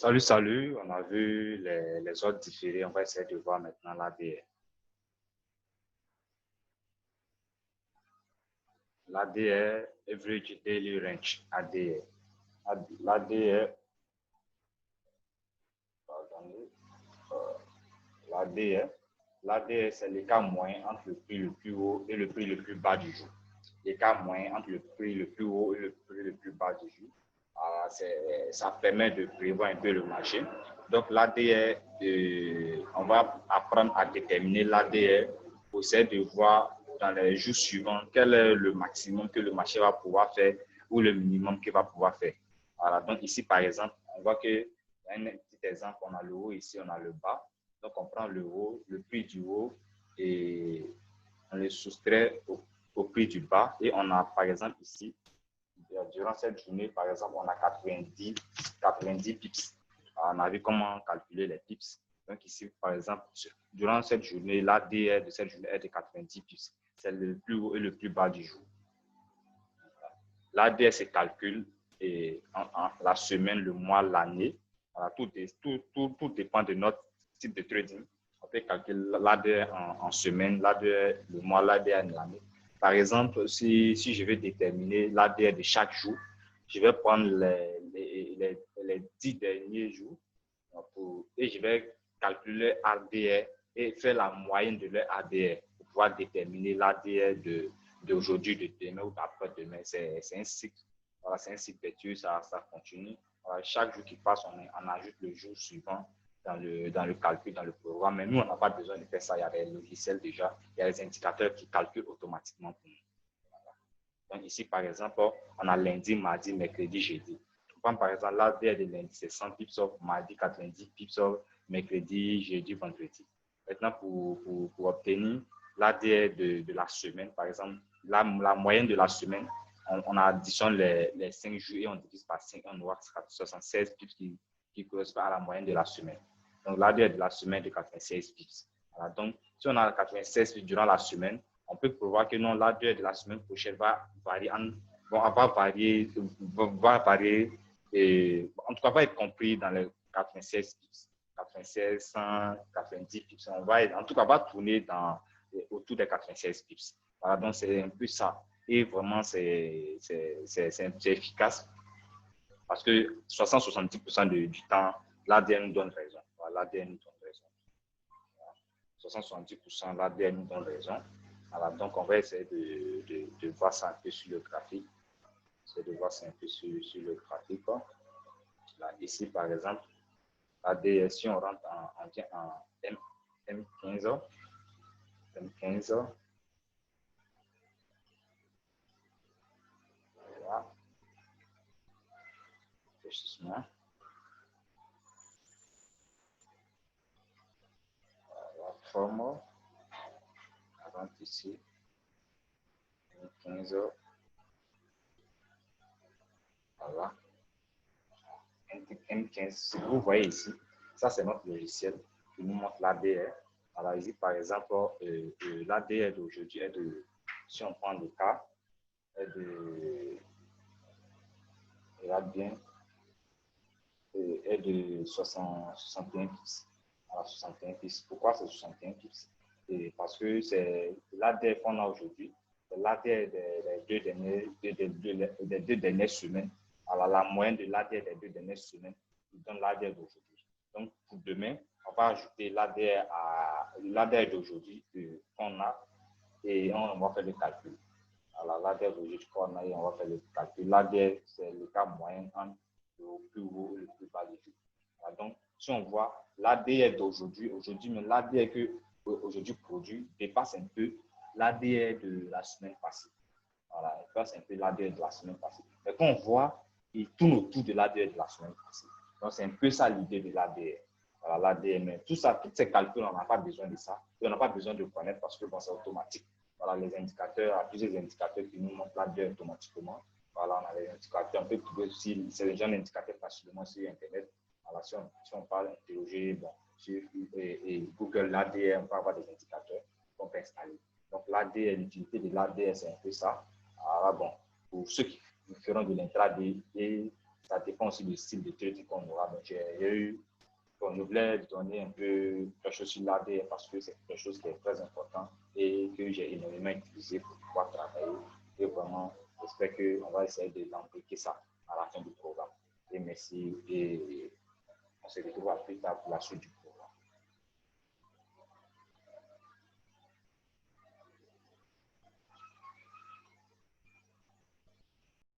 Salut, salut. On a vu les ordres différés. On va essayer de voir maintenant l'ADR. L'ADR, Average Daily Range, ADR. L'ADR, l'ADR, c'est l'écart moyen entre le prix le plus haut et le prix le plus bas du jour. L'écart moyen entre le prix le plus haut et le prix le plus bas du jour. Ça permet de prévoir un peu le marché. Donc, l'ADR, on va apprendre à déterminer l'ADR pour essayer de voir dans les jours suivants quel est le maximum que le marché va pouvoir faire ou le minimum qu'il va pouvoir faire. Voilà, donc ici, par exemple, on voit qu'il y a un petit exemple, on a le haut, ici, on a le bas. Donc, on prend le haut, le prix du haut et on le soustrait au prix du bas. Et on a, par exemple, ici, durant cette journée, par exemple, on a 90 pips. On a vu comment calculer les pips. Donc ici, par exemple, durant cette journée, l'ADR de cette journée est de 90 pips. C'est le plus haut et le plus bas du jour. L'ADR se calcule en la semaine, le mois, l'année. Voilà, tout dépend de notre type de trading. On peut calculer l'ADR en semaine, l'ADR le mois, l'ADR l'année. Par exemple, si je vais déterminer l'ADR de chaque jour, je vais prendre les 10 derniers jours et je vais calculer l'ADR et faire la moyenne de leur ADR pour pouvoir déterminer l'ADR d'aujourd'hui, de demain ou d'après-demain. C'est un cycle. Voilà, c'est un cycle vertueux, ça continue. Voilà, chaque jour qui passe, on ajoute le jour suivant dans le calcul, dans le programme. Mais nous, on n'a pas besoin de faire ça. Il y a des logiciels déjà. Il y a des indicateurs qui calculent automatiquement pour nous. Voilà. Donc ici, par exemple, on a lundi, mardi, mercredi, jeudi. On prend par exemple l'ADR de lundi, c'est 100 pips off, mardi 90 pips off, mercredi, jeudi, vendredi. Maintenant, pour obtenir l'ADR de la semaine, par exemple, la moyenne de la semaine, on additionne les 5 jours et on divise par 5, on aura 76 pips qui correspond à la moyenne de la semaine. Donc, l'ADR de la semaine de 96 pips. Voilà, donc, si on a 96 pips durant la semaine, on peut prévoir que non, l'ADR de la semaine prochaine va varier, et, en tout cas, va être compris dans les 96 pips. 96, 100, 90 pips. En tout cas, va tourner autour des 96 pips. Voilà, donc c'est un peu ça. Et vraiment, c'est efficace parce que 60-70% du temps, l'ADN nous donne raison. Voilà, l'ADN nous donne raison. 60-70%, l'ADN nous donne raison. Voilà, donc, on va essayer de voir ça un peu sur le graphique. Là, ici, par exemple, l'ADN, si on rentre en M15, voilà, réfléchissement. La forme, on rentre ici, M15, voilà. M15, si vous voyez ici, ça c'est notre logiciel qui nous montre l'ADR. Alors ici, par exemple, l'ADR d'aujourd'hui est de, si on prend le cas, est de, regarde bien, est de 61 pips. Alors 61 pips. Pourquoi c'est 61 pips? Parce que c'est l'ADR qu'on a aujourd'hui, c'est l'ADR des deux dernières semaines. Alors, la moyenne de l'ADR des 2 dernières semaines nous donne l'ADR d'aujourd'hui. Donc, pour demain, on va ajouter l'ADR d'aujourd'hui qu'on a et on va faire le calcul. Alors, l'ADR d'aujourd'hui qu'on a et on va faire le calcul. L'ADR, c'est le cas moyen entre le plus haut et le plus bas du jour. Alors, donc, si on voit l'ADR d'aujourd'hui, mais l'ADR que aujourd'hui produit dépasse un peu l'ADR de la semaine passée. Voilà, dépasse un peu l'ADR de la semaine passée. Mais quand on voit, il tourne autour de l'ADR de la semaine passée. Donc, c'est un peu ça l'idée de l'ADR. Voilà, l'ADR, mais tout ça, tous ces calculs, on n'a pas besoin de ça. Et on n'a pas besoin de connaître parce que bon, c'est automatique. Voilà, les indicateurs, il y a plusieurs indicateurs qui nous montrent l'ADR automatiquement. Voilà, on a les indicateurs, on peut trouver aussi ces gens d'indicateurs facilement sur Internet. Voilà, si on parle interroger, bon, sur Google, l'ADR, on peut avoir des indicateurs qu'on peut installer. Donc, l'ADR, l'utilité de l'ADR, c'est un peu ça. Alors, bon, pour ceux qui feront de l'intraday et ça dépend aussi du style de trading qu'on aura. Donc, je voulais donner un peu quelque chose sur l'ADR parce que c'est quelque chose qui est très important et que j'ai énormément utilisé pour pouvoir travailler. Et vraiment, j'espère qu'on va essayer d'embriquer ça à la fin du programme. Et merci. Et on se retrouve plus tard pour la suite du